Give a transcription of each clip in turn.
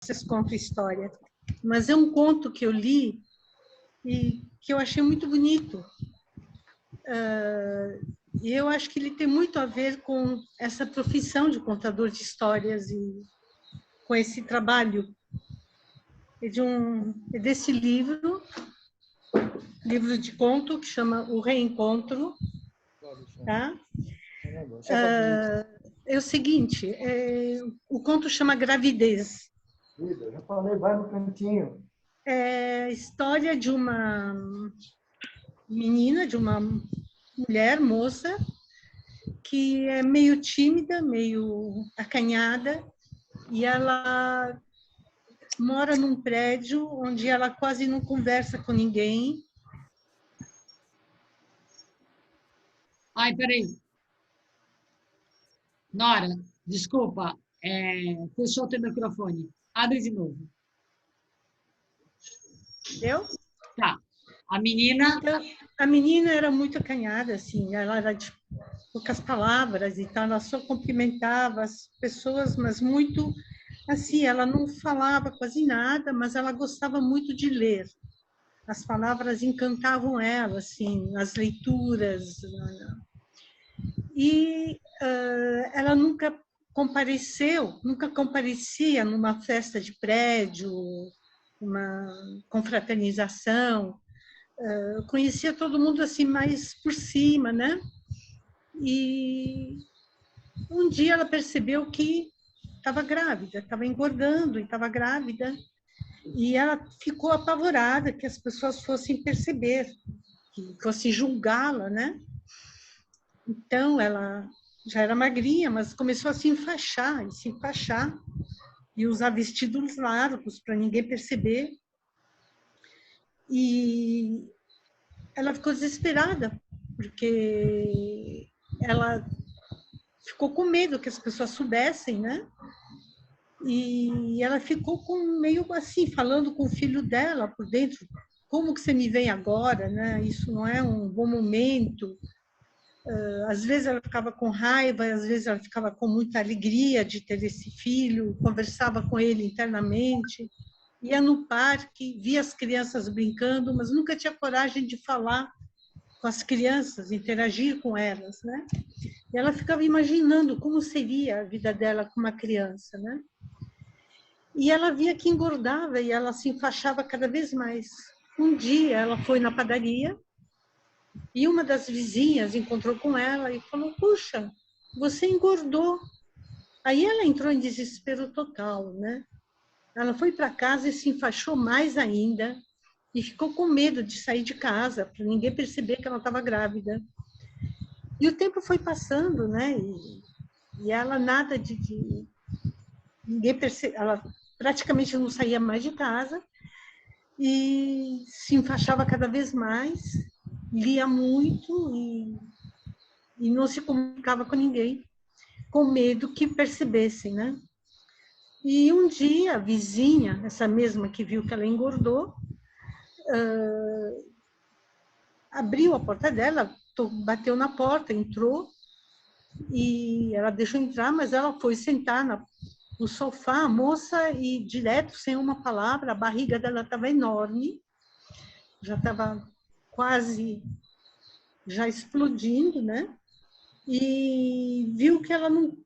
vocês contam história, mas é um conto que eu li e que eu achei muito bonito. E eu acho que ele tem muito a ver com essa profissão de contador de histórias e com esse trabalho. É desse livro de conto que chama O Reencontro. Tá? É o seguinte, o conto chama Gravidez. Eu já falei, vai no cantinho. É a história de uma menina, de uma mulher, moça, que é meio tímida, meio acanhada, e ela mora num prédio onde ela quase não conversa com ninguém. Ai, peraí. Nora, desculpa, fechou o teu microfone. Abre de novo. Entendeu? Tá. A menina... Então, a menina era muito acanhada, assim, ela era de poucas palavras e tal, ela só cumprimentava as pessoas, mas muito, assim, ela não falava quase nada, mas ela gostava muito de ler. As palavras encantavam ela, assim, nas leituras. E ela nunca comparecia numa festa de prédio, uma confraternização. Eu conhecia todo mundo assim mais por cima, né? E um dia ela percebeu que estava grávida, estava engordando e estava grávida. E ela ficou apavorada que as pessoas fossem perceber, que fossem julgá-la, né? Então, ela já era magrinha, mas começou a se enfaixar, e usar vestidos largos para ninguém perceber. E ela ficou desesperada, porque ela ficou com medo que as pessoas soubessem, né? E ela ficou meio assim, falando com o filho dela por dentro, como que você me vem agora, né? Isso não é um bom momento. Às vezes ela ficava com raiva, às vezes ela ficava com muita alegria de ter esse filho, conversava com ele internamente, ia no parque, via as crianças brincando, mas nunca tinha coragem de falar com as crianças, interagir com elas, né? E ela ficava imaginando como seria a vida dela com uma criança, né? E ela via que engordava e ela se enfaixava cada vez mais. Um dia ela foi na padaria e uma das vizinhas encontrou com ela e falou: puxa, você engordou. Aí ela entrou em desespero total, né? Ela foi para casa e se enfaixou mais ainda e ficou com medo de sair de casa, para ninguém perceber que ela estava grávida. E o tempo foi passando, né? E ela nada ninguém percebe, ela praticamente não saía mais de casa e se enfaixava cada vez mais, lia muito e não se comunicava com ninguém, com medo que percebessem, né? E um dia a vizinha, essa mesma que viu que ela engordou, abriu a porta dela, bateu na porta, entrou, e ela deixou entrar, mas ela foi sentar no sofá, a moça, e direto, sem uma palavra, a barriga dela estava enorme, já estava quase já explodindo, né? E viu que ela não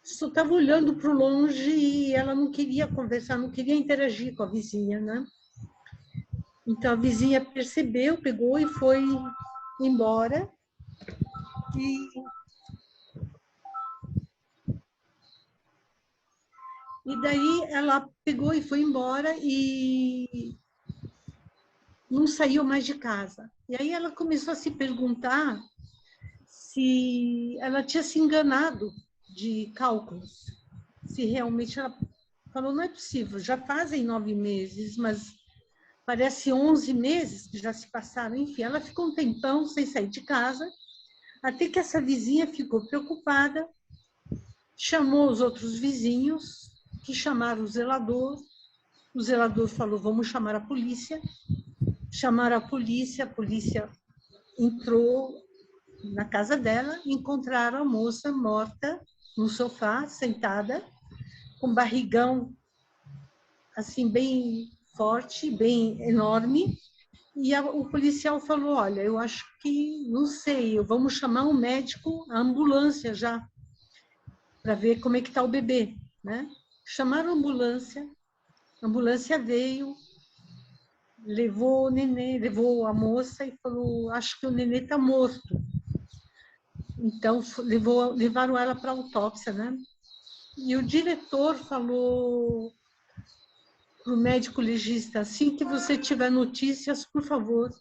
só estava olhando para o longe e ela não queria conversar, não queria interagir com a vizinha, né? Então a vizinha percebeu, pegou e foi embora. E daí ela pegou e foi embora e não saiu mais de casa. E aí ela começou a se perguntar se ela tinha se enganado de cálculos. Se realmente ela falou, não é possível, já fazem 9 meses, mas parece 11 meses que já se passaram. Enfim, ela ficou um tempão sem sair de casa, até que essa vizinha ficou preocupada, chamou os outros vizinhos, que chamaram o zelador falou, vamos chamar a polícia. Chamaram a polícia entrou na casa dela, encontraram a moça morta no sofá, sentada, com barrigão assim, bem forte, bem enorme. E o policial falou, olha, eu acho que, não sei, vamos chamar um médico, a ambulância já, para ver como é que está o bebê, né? Chamaram a ambulância veio, levou o nenê, levou a moça e falou, acho que o nenê está morto. Então, levaram ela para autópsia, né? E o diretor falou para o médico legista, assim que você tiver notícias, por favor,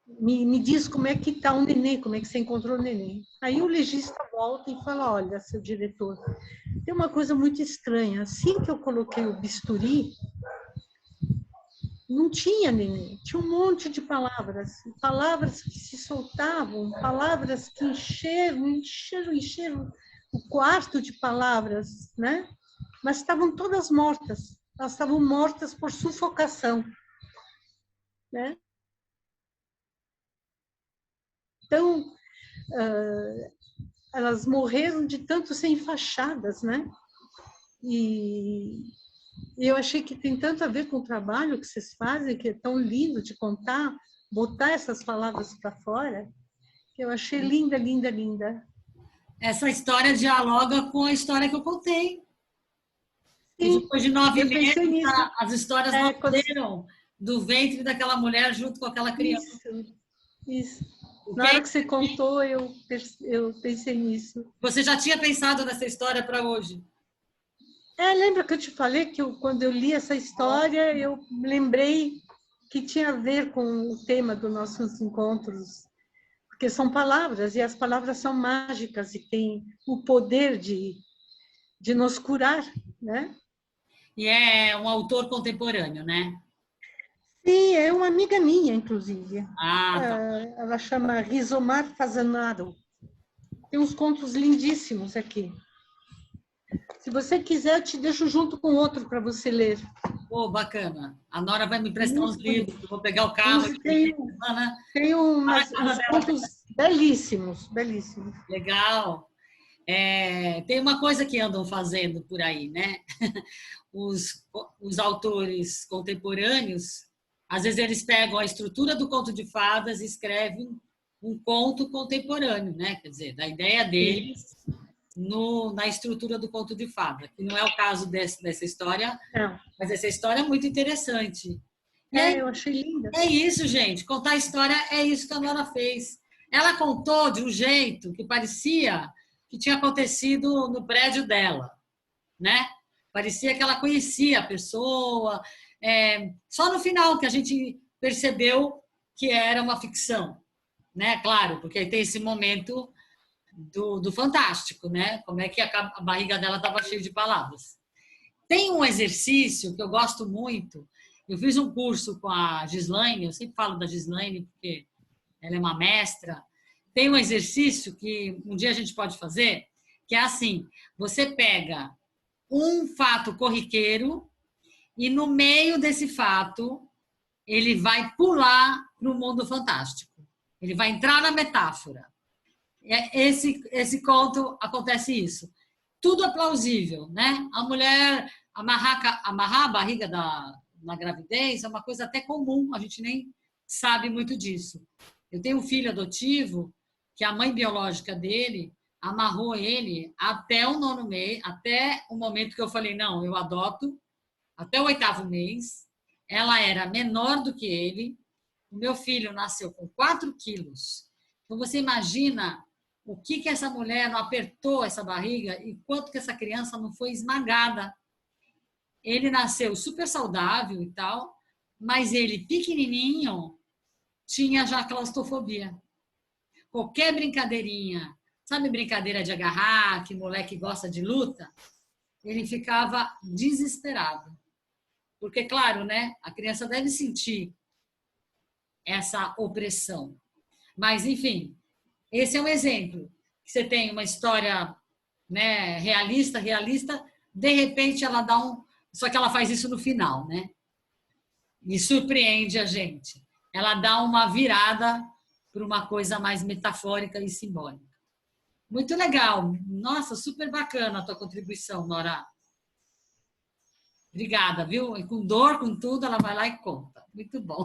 me diz como é que está o neném, como é que você encontrou o neném. Aí o legista volta e fala, olha, seu diretor, tem uma coisa muito estranha. Assim que eu coloquei o bisturi, não tinha neném, tinha um monte de palavras, palavras que se soltavam, palavras que encheram o quarto de palavras, né? Mas estavam todas mortas, elas estavam mortas por sufocação, né? Então, elas morreram de tanto ser enfaixadas, né? E eu achei que tem tanto a ver com o trabalho que vocês fazem, que é tão lindo de contar, botar essas palavras para fora, que eu achei linda, linda, linda. Essa história dialoga com a história que eu contei. E Sim, depois de 9 eu pensei meses, nisso. as histórias Quando... nasceram do ventre daquela mulher junto com aquela criança. Isso. O Na que hora que você contou, eu pensei nisso. Você já tinha pensado nessa história para hoje? Lembra que eu te falei que quando eu li essa história, eu lembrei que tinha a ver com o tema dos nossos encontros, porque são palavras, e as palavras são mágicas e têm o poder de nos curar, né? E é um autor contemporâneo, né? Sim, é uma amiga minha, inclusive. Ah, tá. Ela chama Rizomar Fazanaro. Tem uns contos lindíssimos aqui. Se você quiser, eu te deixo junto com outro para você ler. Pô, bacana. A Nora vai me emprestar uns Muito livros, bonito. eu vou pegar o carro e Tem uns contos belíssimos, belíssimos. Legal. Tem uma coisa que andam fazendo por aí, né? Os autores contemporâneos, às vezes eles pegam a estrutura do conto de fadas e escrevem um conto contemporâneo, né? Quer dizer, da ideia deles na estrutura do conto de fada, que não é o caso dessa história, Não. mas essa história é muito interessante. E aí, Eu achei linda. é isso, gente. Contar a história é isso que a Nora fez. Ela contou de um jeito que parecia que tinha acontecido no prédio dela, né? Parecia que ela conhecia a pessoa. Só no final que a gente percebeu que era uma ficção, né? Claro, porque tem esse momento do fantástico, né? Como é que a barriga dela estava cheia de palavras. Tem um exercício que eu gosto muito. Eu fiz um curso com a Gislaine, eu sempre falo da Gislaine porque ela é uma mestra. Tem um exercício que um dia a gente pode fazer, que é assim: você pega um fato corriqueiro e no meio desse fato ele vai pular para o mundo fantástico. Ele vai entrar na metáfora. Esse conto acontece isso. Tudo é plausível, né? A mulher amarrar a barriga na gravidez é uma coisa até comum, a gente nem sabe muito disso. Eu tenho um filho adotivo que a mãe biológica dele amarrou ele até o 9º mês, até o momento que eu falei, não, eu adoto, até o 8º mês. Ela era menor do que ele. O meu filho nasceu com 4 quilos. Então, você imagina o que essa mulher não apertou essa barriga e quanto que essa criança não foi esmagada. Ele nasceu super saudável e tal, mas ele, pequenininho, tinha já claustrofobia. Qualquer brincadeirinha, sabe brincadeira de agarrar, que moleque gosta de luta? Ele ficava desesperado. Porque, claro, né, a criança deve sentir essa opressão. Mas, enfim, esse é um exemplo. Você tem uma história, né, realista, de repente ela dá um... Só que ela faz isso no final, né? E surpreende a gente. Ela dá uma virada para uma coisa mais metafórica e simbólica. Muito legal. Nossa, super bacana a tua contribuição, Nora. Obrigada, viu? E com dor, com tudo, ela vai lá e conta. Muito bom.